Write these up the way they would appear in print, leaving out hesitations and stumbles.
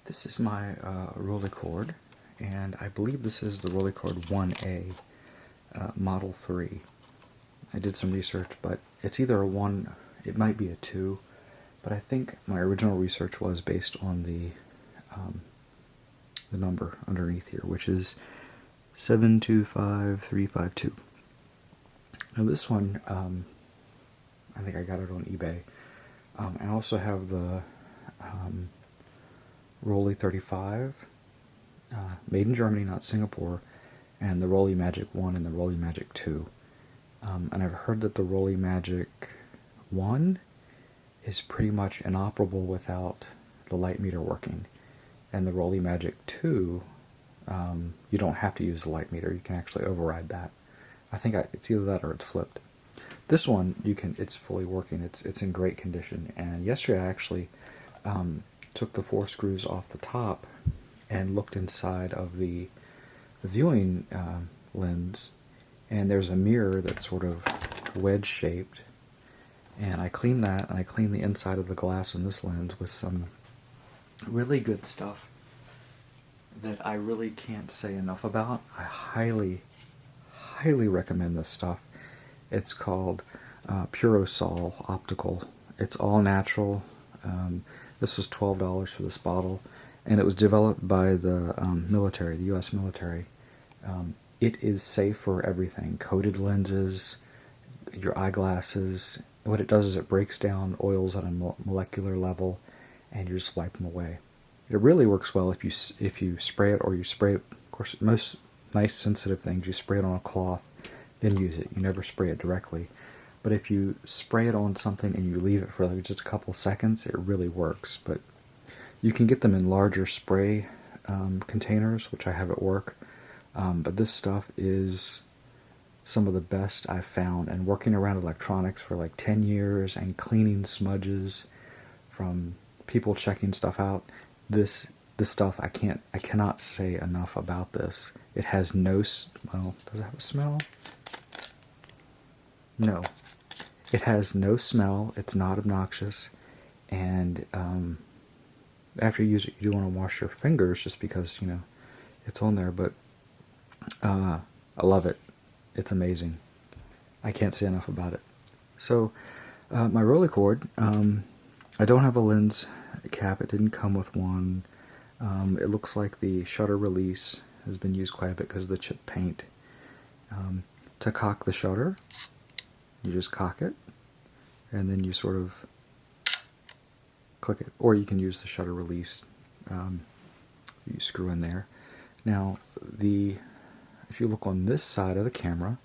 This is my Rolleicord, and I believe this is the Rolleicord 1A Model 3. I did some research, but it's either a 1, it might be a 2, but I think my original research was based on the number underneath here, which is 725352. Now this one, I think I got it on eBay. I also have the Rollei 35, made in Germany, not Singapore, and the Rollei Magic 1 and the Rollei Magic 2. And I've heard that the Rollei Magic 1 is pretty much inoperable without the light meter working. And the Rollei Magic 2, you don't have to use the light meter, you can actually override that. I think it's either that or it's flipped. This one, it's fully working, it's in great condition. And yesterday I actually took the 4 screws off the top and looked inside of the viewing lens, and there's a mirror that's sort of wedge shaped, and I cleaned that, and I cleaned the inside of the glass in this lens with some really good stuff that I really can't say enough about. I highly recommend this stuff. It's called Purosol Optical. It's all natural. This was $12 for this bottle, and it was developed by the military, the U.S. military. It is safe for everything. Coated lenses, your eyeglasses. What it does is it breaks down oils on a molecular level, and you just wipe them away. It really works well if you spray it, or you spray it. Of course, most nice sensitive things, you spray it on a cloth, then use it. You never spray it directly. But if you spray it on something and you leave it for like just a couple seconds, it really works. But you can get them in larger spray containers, which I have at work. But this stuff is some of the best I've found. And working around electronics for like 10 years and cleaning smudges from people checking stuff out, this stuff, I cannot say enough about this. It has no, well, does it have a smell? No. It has no smell, it's not obnoxious, and after you use it, you do want to wash your fingers just because, it's on there, but I love it. It's amazing. I can't say enough about it. So, my Rolleicord, I don't have a lens cap, it didn't come with one. It looks like the shutter release has been used quite a bit because of the chip paint. To cock the shutter, you just cock it, and then you sort of click it. Or you can use the shutter release you screw in there. Now, if you look on this side of the camera,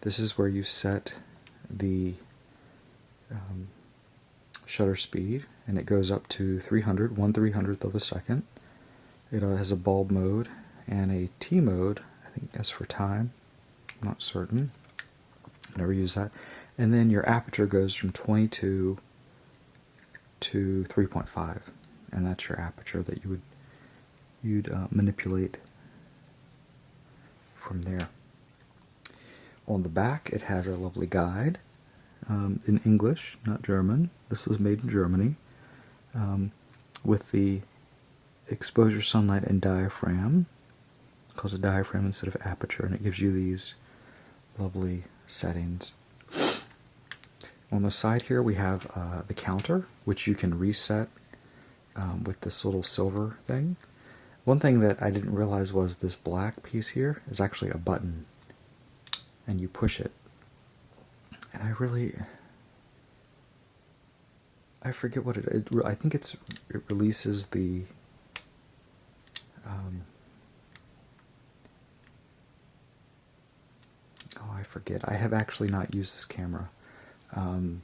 this is where you set the shutter speed, and it goes up to 300, 1/300th of a second. It has a bulb mode and a T mode. I think that's for time. I'm not certain. Never use that. And then your aperture goes from 22 to 3.5, and that's your aperture that you'd manipulate from there. On the back, it has a lovely guide in English, not German. This was made in Germany, with the exposure, sunlight, and diaphragm. It calls it diaphragm instead of aperture, and it gives you these lovely settings. On the side here we have the counter, which you can reset with this little silver thing. One thing that I didn't realize was this black piece here is actually a button, and you push it. And I forget what I think it releases the I forget. I have actually not used this camera to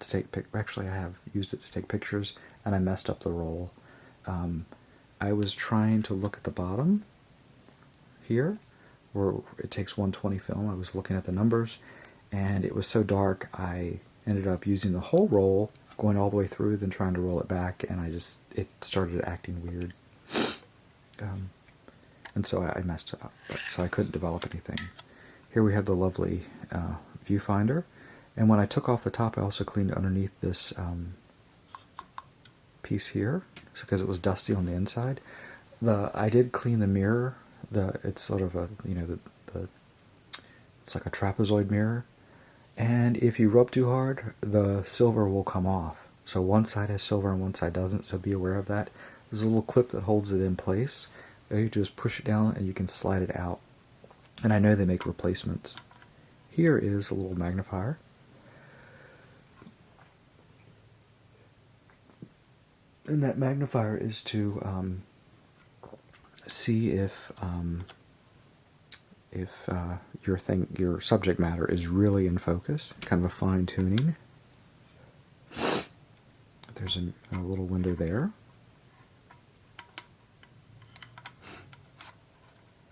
take actually I have used it to take pictures, and I messed up the roll. I was trying to look at the bottom here where it takes 120 film. I was looking at the numbers, and it was so dark I ended up using the whole roll, going all the way through, then trying to roll it back, and it started acting weird. And so I messed it up, so I couldn't develop anything. Here we have the lovely Viewfinder, and when I took off the top, I also cleaned underneath this piece here, because it was dusty on the inside. I did clean the mirror. It's sort of a, it's like a trapezoid mirror. And if you rub too hard, the silver will come off. So one side has silver and one side doesn't, so be aware of that. There's a little clip that holds it in place. You just push it down and you can slide it out. And I know they make replacements. Here is a little magnifier. And that magnifier is to see if your subject matter is really in focus, kind of a fine tuning. There's a little window there,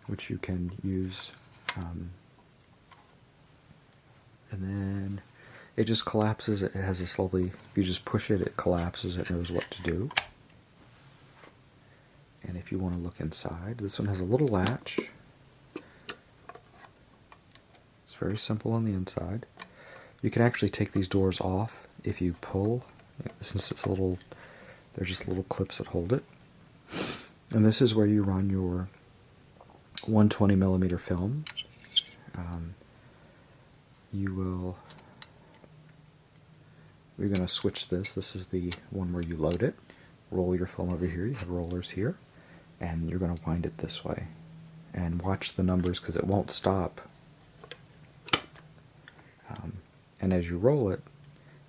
which you can use, and then it just collapses. It has this lovely, if you just push it, it collapses, it knows what to do. And if you want to look inside, this one has a little latch. It's very simple on the inside. You can actually take these doors off if you pull, since it's there's just little clips that hold it. And this is where you run your 120mm film. We're going to switch this. This is the one where you load it. Roll your film over here. You have rollers here. And you're going to wind it this way. And watch the numbers because it won't stop. And as you roll it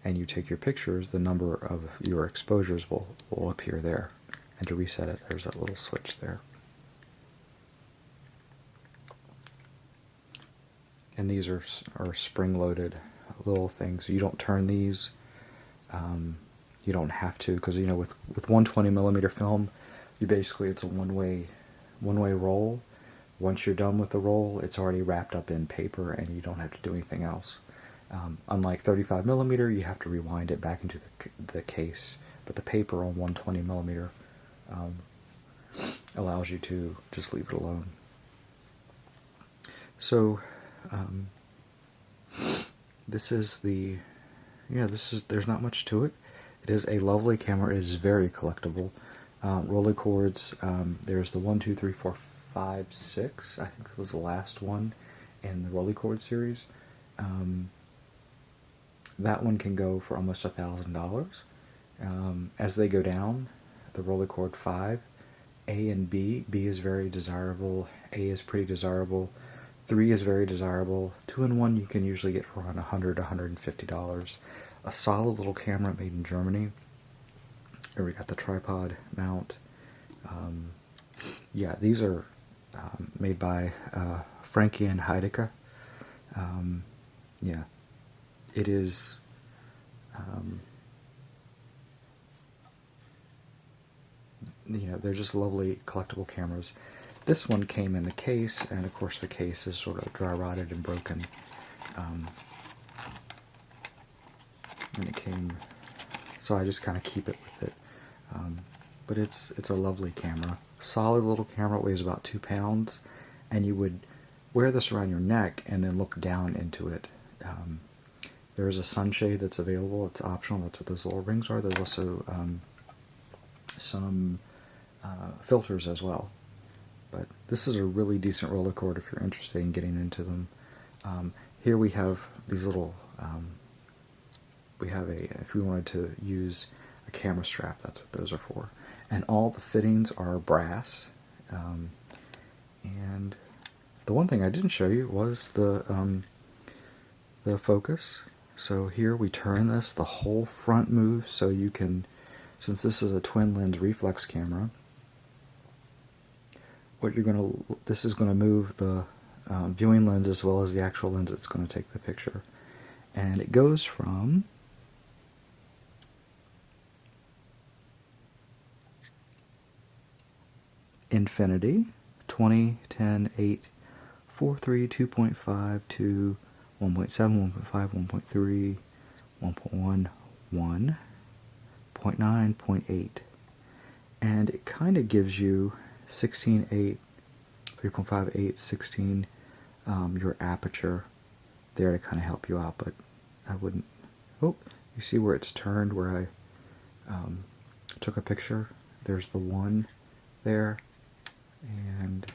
and you take your pictures, the number of your exposures will appear there. And to reset it, there's that little switch there. And these are spring-loaded little things. You don't turn these. You don't have to, because with 120mm film, it's a one-way roll. Once you're done with the roll, it's already wrapped up in paper, and you don't have to do anything else. Unlike 35mm, you have to rewind it back into the case. But the paper on 120mm allows you to just leave it alone. So there's not much to it. It is a lovely camera. It is very collectible. Rolei cords, there's the 1, 2, 3, 4, 5, 6. I think that was the last one in the Rolleicord series. That one can go for almost $1,000. As they go down, the Rolleicord 5, A and B. B is very desirable. A is pretty desirable. 3 is very desirable. 2 and 1 you can usually get for around $100, $150. A solid little camera made in Germany. Here we got the tripod mount. Yeah, these are made by Frankie and Heidecke. Yeah, it is. They're just lovely collectible cameras. This one came in the case, and of course the case is sort of dry rotted and broken. And it came, so I just kind of keep it with it. But it's a lovely camera. Solid little camera. It weighs about 2 pounds, and you would wear this around your neck and then look down into it. There's a sunshade that's available. It's optional. That's what those little rings are. There's also some filters as well. But this is a really decent Rolleicord if you're interested in getting into them. Here we have these little, if we wanted to use a camera strap, that's what those are for. And all the fittings are brass. And the one thing I didn't show you was the focus. So here we turn this, the whole front moves, so you can, since this is a twin lens reflex camera, this is going to move the viewing lens as well as the actual lens that's going to take the picture. And it goes from infinity, 20, 10, 8, 4, 3, 2.5 to 1.7, 1.5, 1.3, 1.1, 1, 0.9, 0.8. And it kind of gives you 16, 8, 3.5, 8, 16, your aperture there to kind of help you out, but I wouldn't. Oh, you see where it's turned, where I took a picture? there's the 1 there, and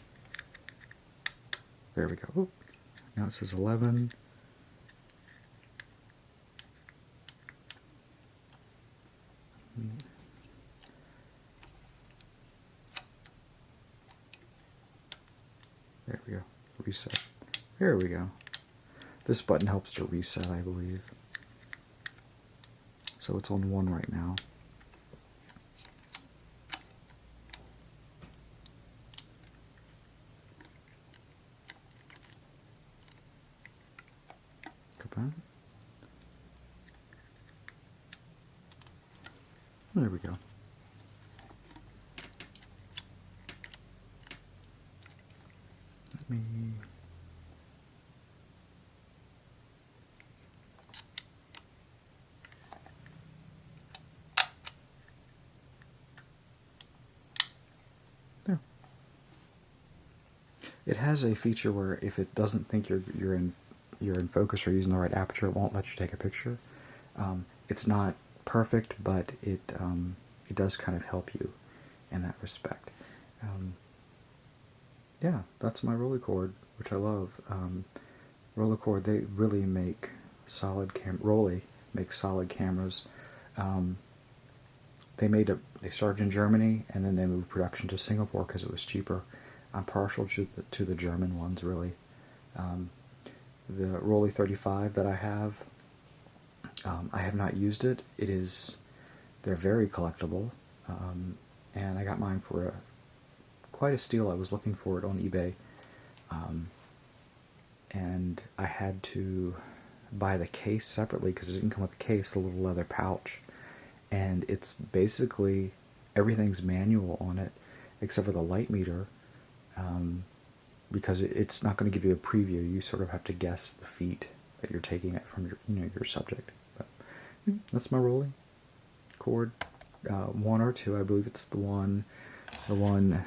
there we go. Oop. Now it says 11. There we go. Reset. There we go. This button helps to reset, I believe. So it's on 1 right now. Go back. There we go. Let me... There. It has a feature where if it doesn't think you're in focus or using the right aperture, it won't let you take a picture. It's not perfect, but it does kind of help you in that respect. Yeah, that's my Rolleicord, which I love. Rolleicord, they really make solid Rollei makes solid cameras. They started in Germany and then they moved production to Singapore because it was cheaper. I'm partial to the German ones, really. The Rollei 35 that I have not used it. They're very collectible, and I got mine for quite a steal. I was looking for it on eBay, and I had to buy the case separately because it didn't come with the case, the little leather pouch, and it's basically everything's manual on it except for the light meter, because it's not going to give you a preview. You sort of have to guess the feet that you're taking it from your subject. But that's my Rolleicord 1 or 2. I believe it's the 1A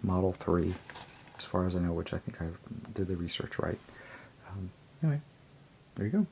Model 3, as far as I know, which I think I did the research right. Anyway, there you go.